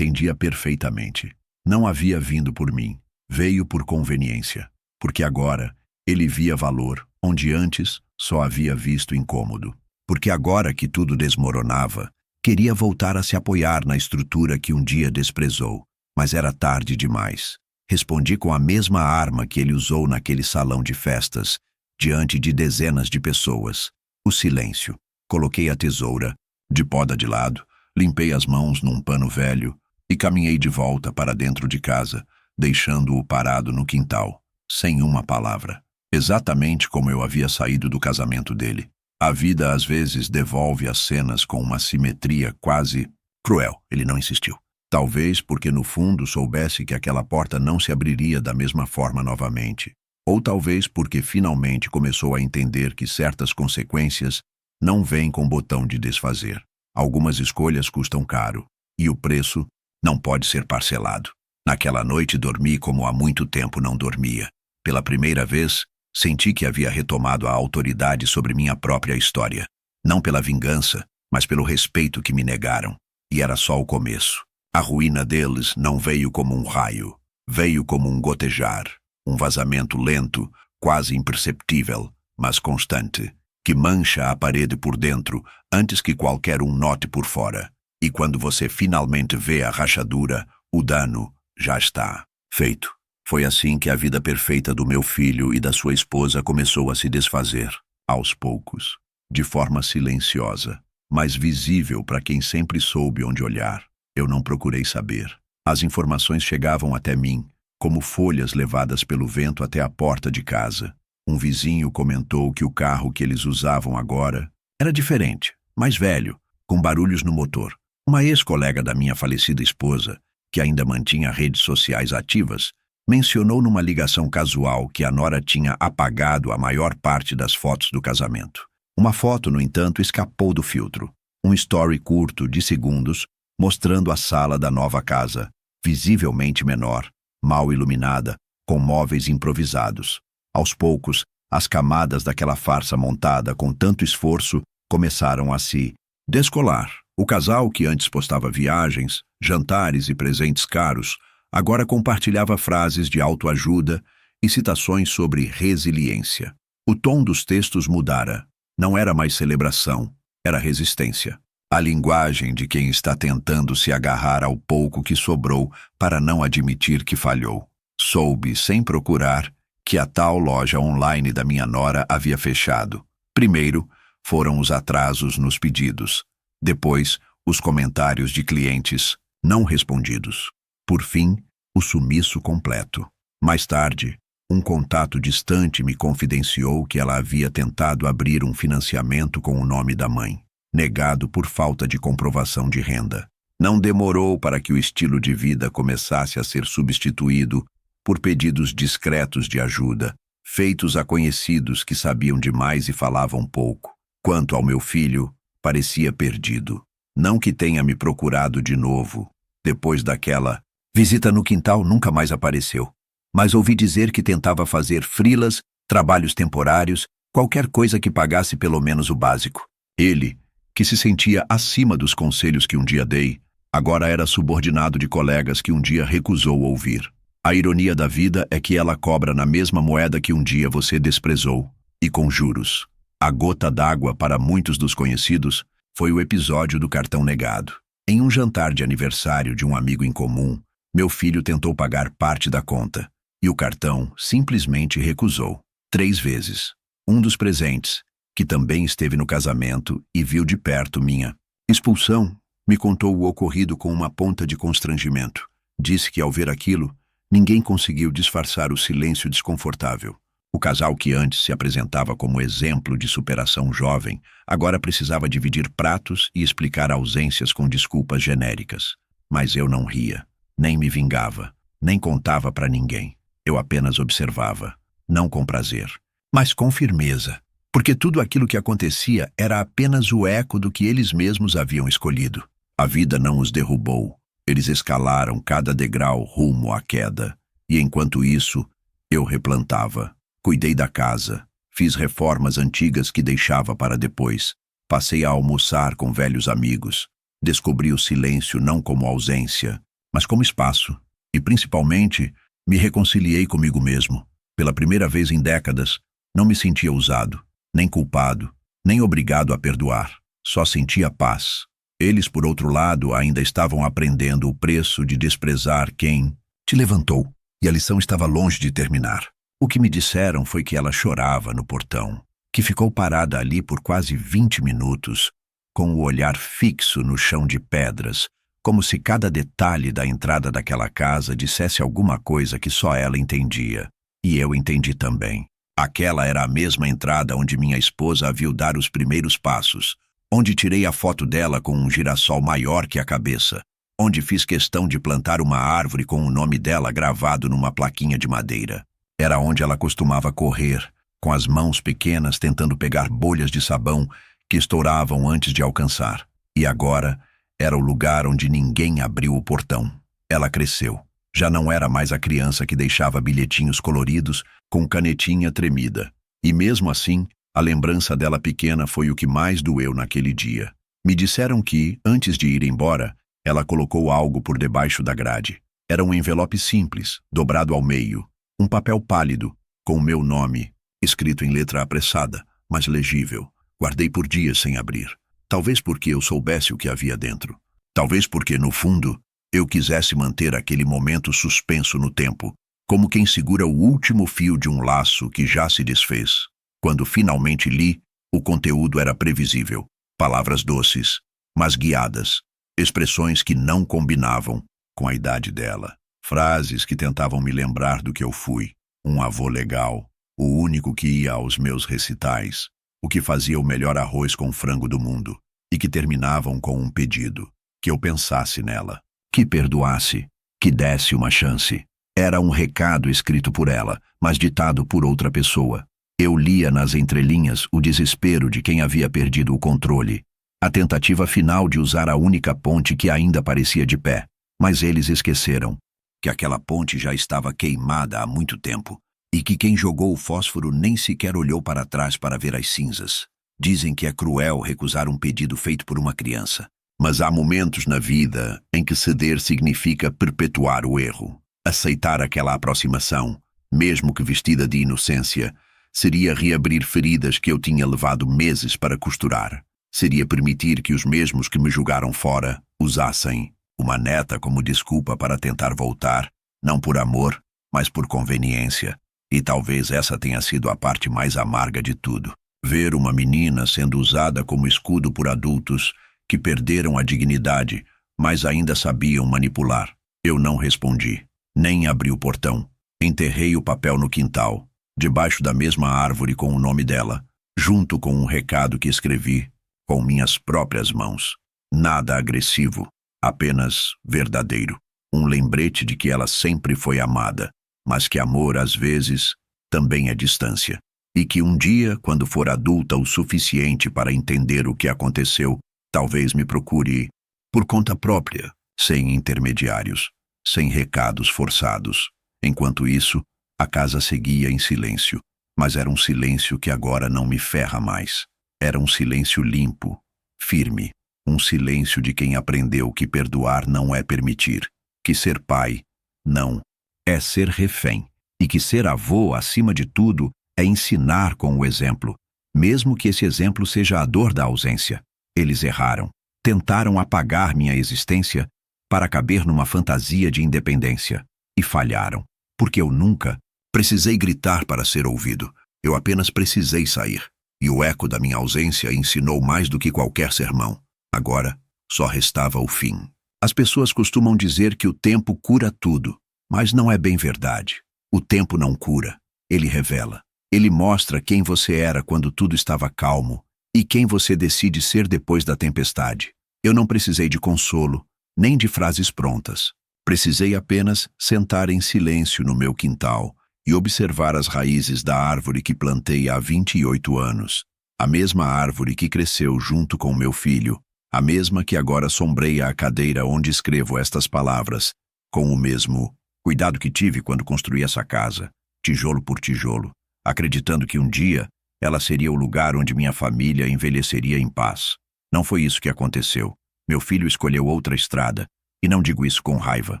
perfeitamente. Não havia vindo por mim, veio por conveniência, porque agora ele via valor onde antes só havia visto incômodo. Porque agora que tudo desmoronava, queria voltar a se apoiar na estrutura que um dia desprezou, mas era tarde demais. Respondi com a mesma arma que ele usou naquele salão de festas, diante de dezenas de pessoas. O silêncio. Coloquei a tesoura de poda de lado, limpei as mãos num pano velho e caminhei de volta para dentro de casa, deixando-o parado no quintal, sem uma palavra. Exatamente como eu havia saído do casamento dele. A vida às vezes devolve as cenas com uma simetria quase cruel. Ele não insistiu. Talvez porque no fundo soubesse que aquela porta não se abriria da mesma forma novamente. Ou talvez porque finalmente começou a entender que certas consequências não vêm com botão de desfazer. Algumas escolhas custam caro, e o preço não pode ser parcelado. Naquela noite dormi como há muito tempo não dormia. Pela primeira vez, senti que havia retomado a autoridade sobre minha própria história. Não pela vingança, mas pelo respeito que me negaram. E era só o começo. A ruína deles não veio como um raio. Veio como um gotejar, um vazamento lento, quase imperceptível, mas constante, que mancha a parede por dentro antes que qualquer um note por fora. E quando você finalmente vê a rachadura, o dano já está feito. Foi assim que a vida perfeita do meu filho e da sua esposa começou a se desfazer, aos poucos, de forma silenciosa, mas visível para quem sempre soube onde olhar. Eu não procurei saber. As informações chegavam até mim, como folhas levadas pelo vento até a porta de casa. Um vizinho comentou que o carro que eles usavam agora era diferente, mais velho, com barulhos no motor. Uma ex-colega da minha falecida esposa, que ainda mantinha redes sociais ativas, mencionou numa ligação casual que a nora tinha apagado a maior parte das fotos do casamento. Uma foto, no entanto, escapou do filtro. Um story curto de segundos mostrando a sala da nova casa, visivelmente menor, mal iluminada, com móveis improvisados. Aos poucos, as camadas daquela farsa montada com tanto esforço começaram a se descolar. O casal, que antes postava viagens, jantares e presentes caros, agora compartilhava frases de autoajuda e citações sobre resiliência. O tom dos textos mudara. Não era mais celebração, era resistência. A linguagem de quem está tentando se agarrar ao pouco que sobrou para não admitir que falhou. Soube, sem procurar, que a tal loja online da minha nora havia fechado. Primeiro, foram os atrasos nos pedidos. Depois, os comentários de clientes não respondidos. Por fim, o sumiço completo. Mais tarde, um contato distante me confidenciou que ela havia tentado abrir um financiamento com o nome da mãe, negado por falta de comprovação de renda. Não demorou para que o estilo de vida começasse a ser substituído por pedidos discretos de ajuda, feitos a conhecidos que sabiam demais e falavam pouco. Quanto ao meu filho, parecia perdido. Não que tenha me procurado de novo. Depois daquela visita no quintal, nunca mais apareceu. Mas ouvi dizer que tentava fazer freelas, trabalhos temporários, qualquer coisa que pagasse pelo menos o básico. Ele, que se sentia acima dos conselhos que um dia dei, agora era subordinado de colegas que um dia recusou ouvir. A ironia da vida é que ela cobra na mesma moeda que um dia você desprezou, e com juros. A gota d'água para muitos dos conhecidos foi o episódio do cartão negado. Em um jantar de aniversário de um amigo em comum, meu filho tentou pagar parte da conta, e o cartão simplesmente recusou. 3 vezes. Um dos presentes, que também esteve no casamento e viu de perto minha expulsão, me contou o ocorrido com uma ponta de constrangimento. Disse que, ao ver aquilo, ninguém conseguiu disfarçar o silêncio desconfortável. O casal que antes se apresentava como exemplo de superação jovem, agora precisava dividir pratos e explicar ausências com desculpas genéricas. Mas eu não ria, nem me vingava, nem contava para ninguém. Eu apenas observava, não com prazer, mas com firmeza, porque tudo aquilo que acontecia era apenas o eco do que eles mesmos haviam escolhido. A vida não os derrubou. Eles escalaram cada degrau rumo à queda. E enquanto isso, eu replantava. Cuidei da casa. Fiz reformas antigas que deixava para depois. Passei a almoçar com velhos amigos. Descobri o silêncio não como ausência, mas como espaço. E, principalmente, me reconciliei comigo mesmo. Pela primeira vez em décadas, não me sentia usado, nem culpado, nem obrigado a perdoar. Só sentia paz. Eles, por outro lado, ainda estavam aprendendo o preço de desprezar quem te levantou, e a lição estava longe de terminar. O que me disseram foi que ela chorava no portão, que ficou parada ali por quase 20 minutos, com o olhar fixo no chão de pedras, como se cada detalhe da entrada daquela casa dissesse alguma coisa que só ela entendia. E eu entendi também. Aquela era a mesma entrada onde minha esposa a viu dar os primeiros passos, onde tirei a foto dela com um girassol maior que a cabeça, onde fiz questão de plantar uma árvore com o nome dela gravado numa plaquinha de madeira. Era onde ela costumava correr, com as mãos pequenas tentando pegar bolhas de sabão que estouravam antes de alcançar. E agora era o lugar onde ninguém abriu o portão. Ela cresceu. Já não era mais a criança que deixava bilhetinhos coloridos com canetinha tremida. E mesmo assim, a lembrança dela pequena foi o que mais doeu naquele dia. Me disseram que, antes de ir embora, ela colocou algo por debaixo da grade. Era um envelope simples, dobrado ao meio. Um papel pálido, com o meu nome, escrito em letra apressada, mas legível. Guardei por dias sem abrir. Talvez porque eu soubesse o que havia dentro. Talvez porque, no fundo, eu quisesse manter aquele momento suspenso no tempo, como quem segura o último fio de um laço que já se desfez. Quando finalmente li, o conteúdo era previsível. Palavras doces, mas guiadas. Expressões que não combinavam com a idade dela. Frases que tentavam me lembrar do que eu fui. Um avô legal, o único que ia aos meus recitais, o que fazia o melhor arroz com frango do mundo, e que terminavam com um pedido, que eu pensasse nela, que perdoasse, que desse uma chance. Era um recado escrito por ela, mas ditado por outra pessoa. Eu lia nas entrelinhas o desespero de quem havia perdido o controle, a tentativa final de usar a única ponte que ainda parecia de pé. Mas eles esqueceram que aquela ponte já estava queimada há muito tempo e que quem jogou o fósforo nem sequer olhou para trás para ver as cinzas. Dizem que é cruel recusar um pedido feito por uma criança, mas há momentos na vida em que ceder significa perpetuar o erro. Aceitar aquela aproximação, mesmo que vestida de inocência, seria reabrir feridas que eu tinha levado meses para costurar. Seria permitir que os mesmos que me julgaram fora usassem uma neta como desculpa para tentar voltar, não por amor, mas por conveniência. E talvez essa tenha sido a parte mais amarga de tudo. Ver uma menina sendo usada como escudo por adultos que perderam a dignidade, mas ainda sabiam manipular. Eu não respondi, nem abri o portão. Enterrei o papel no quintal, debaixo da mesma árvore com o nome dela, junto com um recado que escrevi com minhas próprias mãos. Nada agressivo, apenas verdadeiro. Um lembrete de que ela sempre foi amada, mas que amor, às vezes, também é distância. E que um dia, quando for adulta o suficiente para entender o que aconteceu, talvez me procure por conta própria, sem intermediários, sem recados forçados. Enquanto isso, a casa seguia em silêncio, mas era um silêncio que agora não me ferra mais. Era um silêncio limpo, firme, um silêncio de quem aprendeu que perdoar não é permitir, que ser pai não é ser refém, e que ser avô, acima de tudo, é ensinar com o exemplo, mesmo que esse exemplo seja a dor da ausência. Eles erraram, tentaram apagar minha existência para caber numa fantasia de independência, e falharam, porque eu nunca precisei gritar para ser ouvido, eu apenas precisei sair, e o eco da minha ausência ensinou mais do que qualquer sermão. Agora, só restava o fim. As pessoas costumam dizer que o tempo cura tudo, mas não é bem verdade. O tempo não cura, ele revela. Ele mostra quem você era quando tudo estava calmo e quem você decide ser depois da tempestade. Eu não precisei de consolo, nem de frases prontas. Precisei apenas sentar em silêncio no meu quintal e observar as raízes da árvore que plantei há 28 anos. A mesma árvore que cresceu junto com meu filho, a mesma que agora sombreia a cadeira onde escrevo estas palavras, com o mesmo cuidado que tive quando construí essa casa, tijolo por tijolo, acreditando que um dia ela seria o lugar onde minha família envelheceria em paz. Não foi isso que aconteceu. Meu filho escolheu outra estrada, e não digo isso com raiva,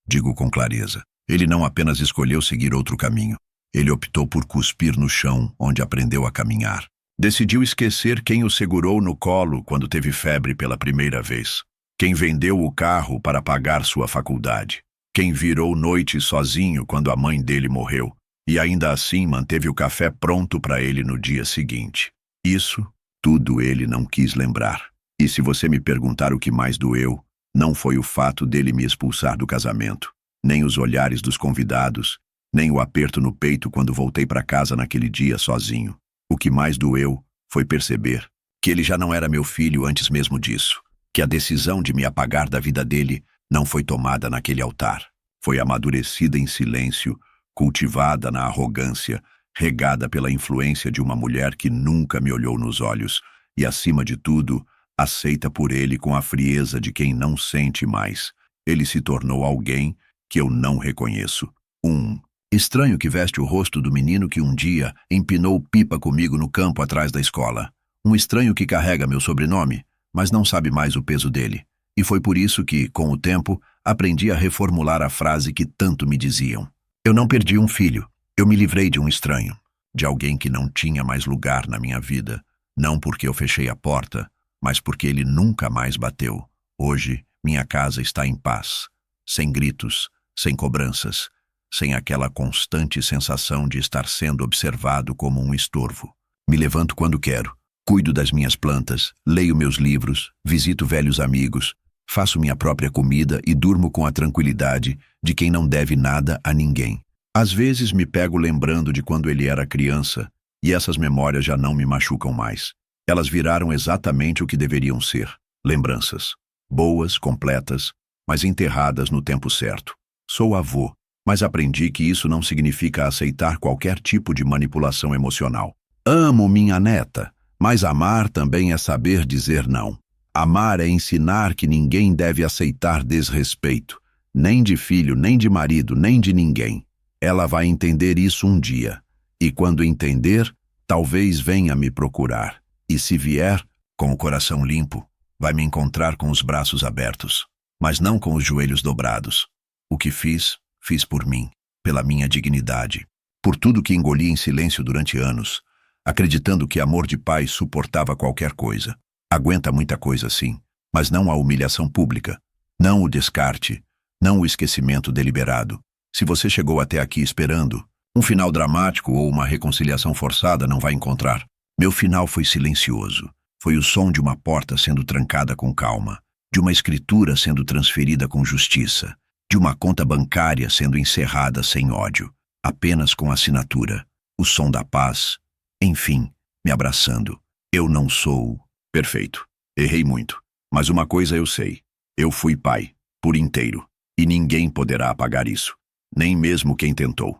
digo com clareza. Ele não apenas escolheu seguir outro caminho, ele optou por cuspir no chão onde aprendeu a caminhar. Decidiu esquecer quem o segurou no colo quando teve febre pela primeira vez, quem vendeu o carro para pagar sua faculdade, quem virou noite sozinho quando a mãe dele morreu, e ainda assim manteve o café pronto para ele no dia seguinte. Isso tudo ele não quis lembrar. E se você me perguntar o que mais doeu, não foi o fato dele me expulsar do casamento, nem os olhares dos convidados, nem o aperto no peito quando voltei para casa naquele dia sozinho. O que mais doeu foi perceber que ele já não era meu filho antes mesmo disso, que a decisão de me apagar da vida dele não foi tomada naquele altar. Foi amadurecida em silêncio, cultivada na arrogância, regada pela influência de uma mulher que nunca me olhou nos olhos e, acima de tudo, aceita por ele com a frieza de quem não sente mais. Ele se tornou alguém que eu não reconheço. Um estranho que veste o rosto do menino que um dia empinou pipa comigo no campo atrás da escola. Um estranho que carrega meu sobrenome, mas não sabe mais o peso dele. E foi por isso que, com o tempo, aprendi a reformular a frase que tanto me diziam. Eu não perdi um filho. Eu me livrei de um estranho, de alguém que não tinha mais lugar na minha vida, não porque eu fechei a porta, mas porque ele nunca mais bateu. Hoje, minha casa está em paz, sem gritos, sem cobranças, sem aquela constante sensação de estar sendo observado como um estorvo. Me levanto quando quero, cuido das minhas plantas, leio meus livros, visito velhos amigos, faço minha própria comida e durmo com a tranquilidade de quem não deve nada a ninguém. Às vezes me pego lembrando de quando ele era criança, e essas memórias já não me machucam mais. Elas viraram exatamente o que deveriam ser: lembranças. Boas, completas, mas enterradas no tempo certo. Sou avô, mas aprendi que isso não significa aceitar qualquer tipo de manipulação emocional. Amo minha neta, mas amar também é saber dizer não. Amar é ensinar que ninguém deve aceitar desrespeito, nem de filho, nem de marido, nem de ninguém. Ela vai entender isso um dia, e quando entender, talvez venha me procurar. E se vier, com o coração limpo, vai me encontrar com os braços abertos, mas não com os joelhos dobrados. O que fiz, fiz por mim, pela minha dignidade, por tudo que engoli em silêncio durante anos, acreditando que amor de pai suportava qualquer coisa. Aguenta muita coisa, sim, mas não a humilhação pública, não o descarte, não o esquecimento deliberado. Se você chegou até aqui esperando um final dramático ou uma reconciliação forçada, não vai encontrar. Meu final foi silencioso. Foi o som de uma porta sendo trancada com calma, de uma escritura sendo transferida com justiça, de uma conta bancária sendo encerrada sem ódio, apenas com assinatura, o som da paz, enfim, me abraçando. Eu não sou perfeito. Errei muito. Mas uma coisa eu sei. Eu fui pai, por inteiro. E ninguém poderá apagar isso. Nem mesmo quem tentou.